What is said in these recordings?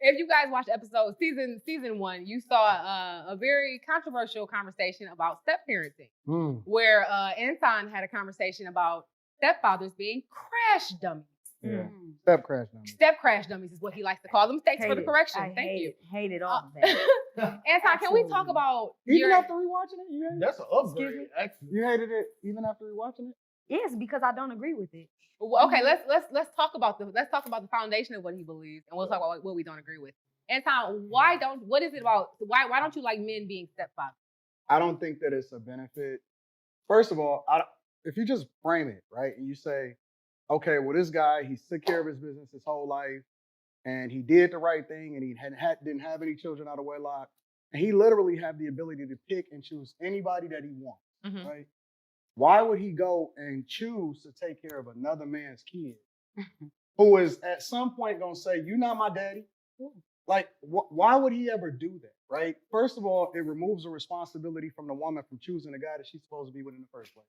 If you guys watched episode season 1, you saw a very controversial conversation about step parenting, where Anton had a conversation about stepfathers being crash dummies. Yeah. Step crash dummies. Step crash dummies is what he likes to call them. Thanks for the correction. Thank you. Hated all of that. Anton, can we talk about even after rewatching it? You hated That's an upgrade. Actually, you hated it even after rewatching it? Yes, because I don't agree with it. Well, okay, let's talk about the foundation of what he believes, and we'll talk about what we don't agree with. Anton, what is it about? Why don't you like men being stepfathers? I don't think that it's a benefit. First of all, if you just frame it right and you say, okay, well, this guy, he took care of his business his whole life, and he did the right thing, and he didn't have any children out of wedlock, and he literally had the ability to pick and choose anybody that he wants, right? Why would he go and choose to take care of another man's kid who is at some point going to say, you're not my daddy? Like, why would he ever do that, right? First of all, it removes the responsibility from the woman from choosing the guy that she's supposed to be with in the first place.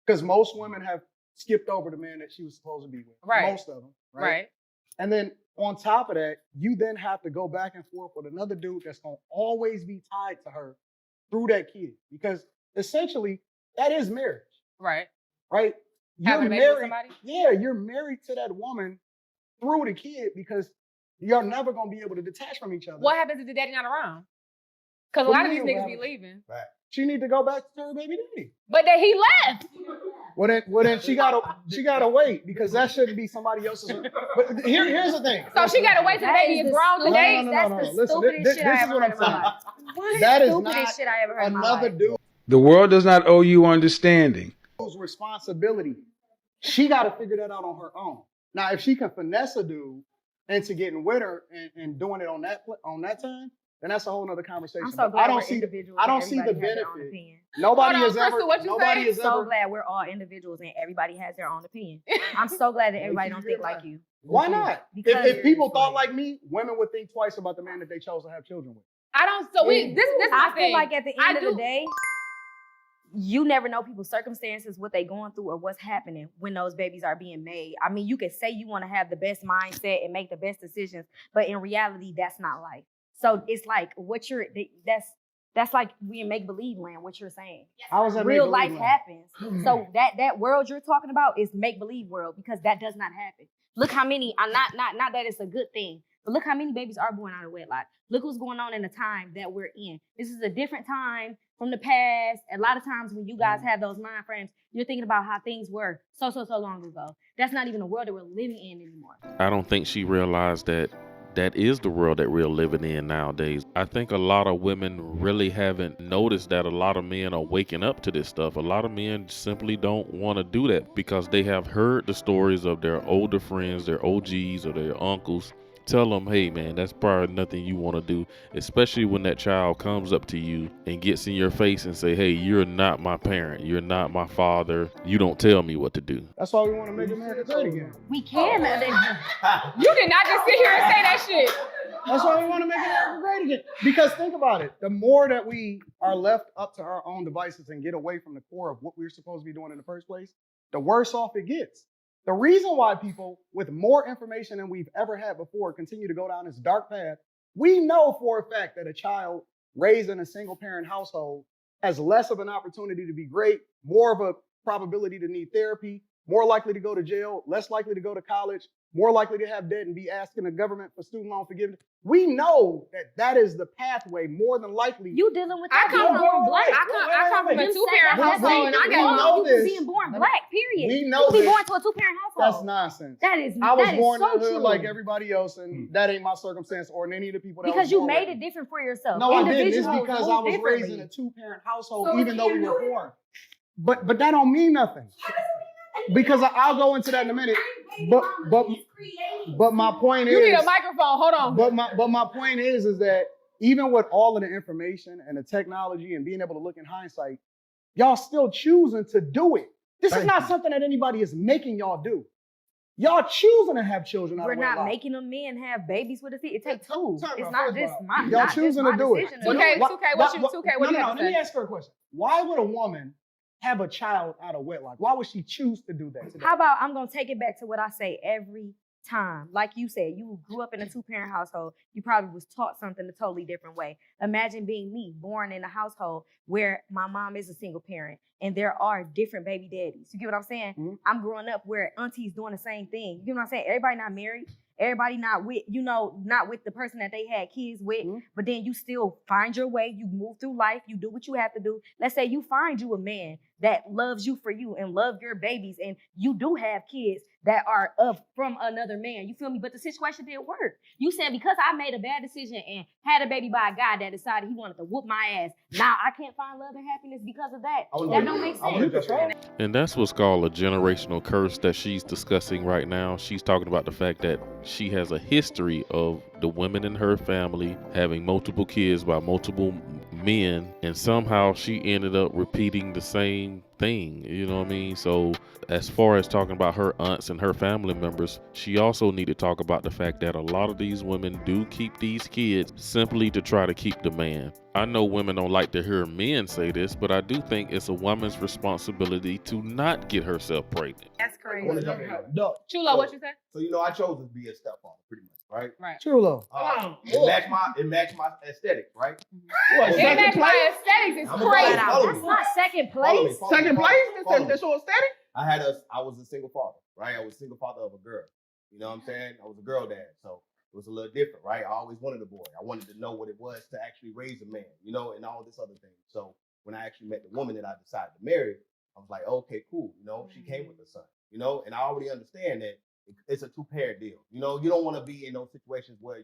Because most women have skipped over the man that she was supposed to be with. Right. Most of them, right? And then on top of that, you then have to go back and forth with another dude that's going to always be tied to her through that kid. Because essentially, that is marriage. Right. Right? Having a baby with somebody? Yeah, you're married to that woman through the kid because you're never going to be able to detach from each other. What happens if the daddy not around? Because a lot of these niggas be leaving. Right. She need to go back to her baby daddy. But then he left. Well then she gotta wait because that shouldn't be somebody else's. But here's the thing. So she gotta wait till the baby is grown today. That's the stupidest shit I ever heard in my life. That is Stupidest shit I ever heard in my life. another dude. The world does not owe you understanding. Responsibility. She got to figure that out on her own. Now, if she can finesse a dude into getting with her and doing it on that time, then that's a whole nother conversation. I'm so glad I don't we're see individuals. I don't and see the everybody has their own benefit. opinion. Nobody Hold is on, ever. Crystal, what you Nobody say? is So ever. glad we're all individuals and everybody has their own opinion. I'm so glad that everybody don't think like you. Why not? Because If people thought like me, women would think twice about the man that they chose to have children with. I don't. So we. This is I the feel thing. like at the end of the day, you never know people's circumstances, what they're going through, or what's happening when those babies are being made. I mean, you can say you want to have the best mindset and make the best decisions, but in reality, that's not life. So it's like that's like we in make-believe land, what you're saying. How is that Real make-believe life land? happens. So that world you're talking about is make-believe world because that does not happen. Look how many, not that it's a good thing, but look how many babies are born out of wedlock. Look what's going on in the time that we're in. This is a different time from the past. A lot of times when you guys have those mind frames, you're thinking about how things were so long ago. That's not even the world that we're living in anymore. I don't think she realized that is the world that we're living in nowadays. I think a lot of women really haven't noticed that a lot of men are waking up to this stuff. A lot of men simply don't want to do that because they have heard the stories of their older friends, their OGs or their uncles tell them, hey man, that's probably nothing you want to do, especially when that child comes up to you and gets in your face and say, hey, you're not my parent, you're not my father, you don't tell me what to do. That's why we want to make America great again. We can. You did not just sit here and say that shit. That's why we want to make America great again. Because think about it, the more that we are left up to our own devices and get away from the core of what we're supposed to be doing in the first place, the worse off it gets. The reason why people with more information than we've ever had before continue to go down this dark path, we know for a fact that a child raised in a single parent household has less of an opportunity to be great, more of a probability to need therapy, more likely to go to jail, less likely to go to college, more likely to have debt and be asking the government for student loan forgiveness. We know that is the pathway more than likely. You dealing with I that come being born black. I come from a two-parent household, and I We got know you this. being born black, period. We know you be this. born to a two-parent household. That's nonsense. That is I was that is born so in the hood true. like everybody else, and that ain't my circumstance or any of the people that Because was you born made with. it different for yourself. No, I didn't. It's Individuals because move I was raised in differently. a two-parent household, even though we were born. But that don't mean nothing. Because I'll go into that in a minute. But my point You is, need a microphone. Hold on. but my point is that even with all of the information and the technology and being able to look in hindsight, y'all still choosing to do it. This is not something that anybody is making y'all do. Y'all choosing to have children out We're of not wedlock. making them men have babies with a seed. It takes two. Time It's out, not first just of all. my Y'all not choosing just to do my it. decision. You know, 2K, why- 2K, what do you have to let me say? ask her a question. Why would a woman have a child out of wedlock? Why would she choose to do that today? How about I'm gonna take it back to what I say every time. Like you said, you grew up in a 2-parent household. You probably was taught something a totally different way. Imagine being me, born in a household where my mom is a single parent and there are different baby daddies. You get what I'm saying? Mm-hmm. I'm growing up where auntie's doing the same thing. You get what I'm saying? Everybody not married. Everybody not with, not with the person that they had kids with, but then you still find your way. You move through life. You do what you have to do. Let's say you find you a man that loves you for you and love your babies, and you do have kids that are from another man. You feel me? But the situation didn't work. You said because I made a bad decision and had a baby by a guy that decided he wanted to whoop my ass, now I can't find love and happiness because of that. That don't make sense. And that's what's called a generational curse that she's discussing right now. She's talking about the fact that she has a history of the women in her family having multiple kids by multiple men, and somehow she ended up repeating the same thing. You know what I mean? So as far as talking about her aunts and her family members, she also need to talk about the fact that a lot of these women do keep these kids simply to try to keep the man. I know women don't like to hear men say this, but I do think it's a woman's responsibility to not get herself pregnant. That's crazy. Chulo, what you say? So I chose to be a stepfather, pretty much, right? Right. Chulo. It matched my aesthetics, right? What, it matched my aesthetics. It's crazy. That's not second place. Second place? That's your aesthetic? I was a single father, right? I was a single father of a girl. You know what I'm saying? I was a girl dad, so it was a little different, right? I always wanted a boy. I wanted to know what it was to actually raise a man, and all this other thing. So when I actually met the woman that I decided to marry, I was like, okay, cool. She came with a son, and I already understand that it's a 2-parent deal. You don't want to be in those situations where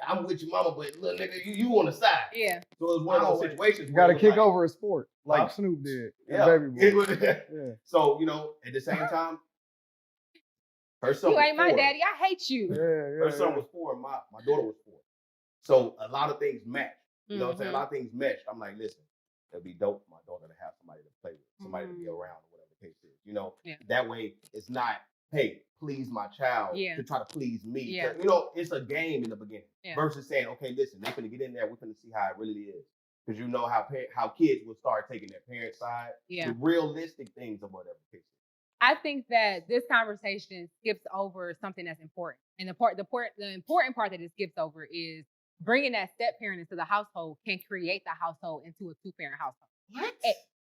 I'm with your mama, but little nigga, you on the side. Yeah. So it was one of those situations. You got to kick over a sport like Snoop did. Yeah. Baby boy. Yeah. So at the same time, her son. You ain't my 4. daddy. I hate you. Her son was 4, and my daughter was 4. So a lot of things matched. You know what I'm saying? A lot of things meshed. I'm like, listen, it'd be dope for my daughter to have somebody to play with, somebody to be around, or whatever the case is. That way it's not, hey, please my child to try to please me. Yeah. It's a game in the beginning versus saying, okay, listen, they're gonna get in there, we're gonna see how it really is. Because how kids will start taking their parents' side, the realistic things of whatever the case is. I think that this conversation skips over something that's important. And the important part that it skips over is bringing that step parent into the household can create the household into a 2-parent household. What?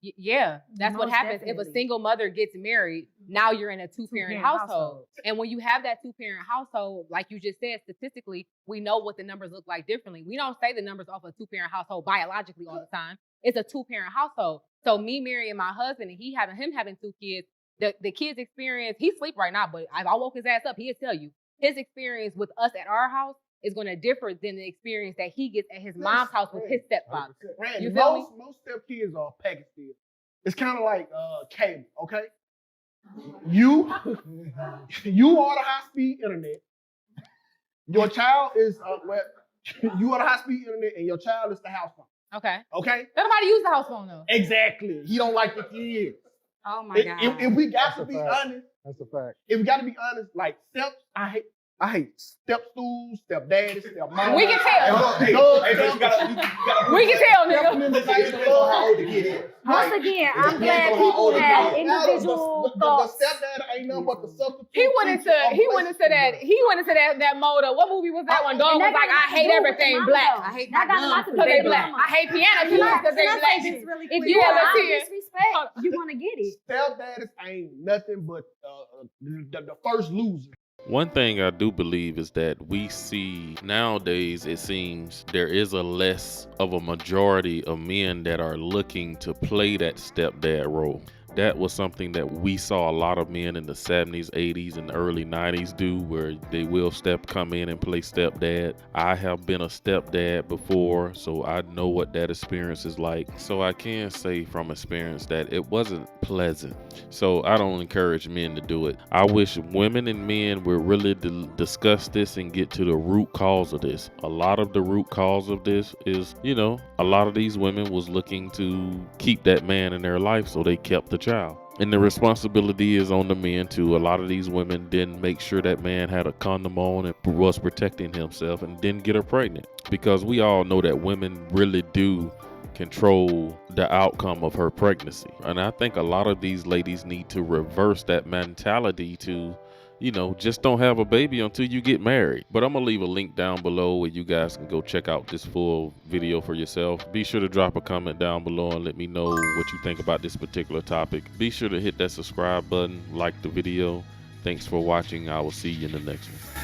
Yeah, that's Most what happens. definitely. If a single mother gets married, now you're in a 2-parent household. And when you have that 2-parent household, like you just said, statistically, we know what the numbers look like differently. We don't say the numbers off a 2-parent household biologically all the time. It's a 2-parent household. So me marrying my husband and him having 2 kids, the kid's experience, he's asleep right now, but if I woke his ass up, he'd tell you his experience with us at our house is going to differ than the experience that he gets at his mom's house with his stepfather. Randy, You feel me? most step kids are package deals. It's kind of like cable, okay? You are the high-speed internet. Your child is you are the high-speed internet, and your child is the house phone. Okay. Okay? Nobody use the house phone though. Exactly. He don't like the kids. Oh my God. If we got to be honest, That's a fact. if we got to be honest, like steps, I hate step stools, step daddies, step mom. We can tell. Hey, but you gotta We can tell, nigga. It depends on how old the kid is. Once again, I'm glad people have individual The thoughts. stepdad ain't nothing but the substitute. He went into that mode of what movie was that one? Dog was like, I hate everything black. I hate my guns because they black. I hate piano keys because they black. If you Yeah, are let's hear it. disrespect, you're gonna get it. Stepdads ain't nothing but the first loser. One thing I do believe is that we see nowadays, it seems there is a less of a majority of men that are looking to play that stepdad role. That was something that we saw a lot of men in the 70s, 80s, and early 90s do, where they will come in and play stepdad. I have been a stepdad before, so I know what that experience is like. So I can say from experience that it wasn't pleasant. So I don't encourage men to do it. I wish women and men would really discuss this and get to the root cause of this. A lot of the root cause of this is, a lot of these women was looking to keep that man in their life, so they kept the child. And the responsibility is on the men too. A lot of these women didn't make sure that man had a condom on and was protecting himself and didn't get her pregnant. Because we all know that women really do control the outcome of her pregnancy. And I think a lot of these ladies need to reverse that mentality to just don't have a baby until you get married. But I'm going to leave a link down below where you guys can go check out this full video for yourself. Be sure to drop a comment down below and let me know what you think about this particular topic. Be sure to hit that subscribe button, like the video. Thanks for watching. I will see you in the next one.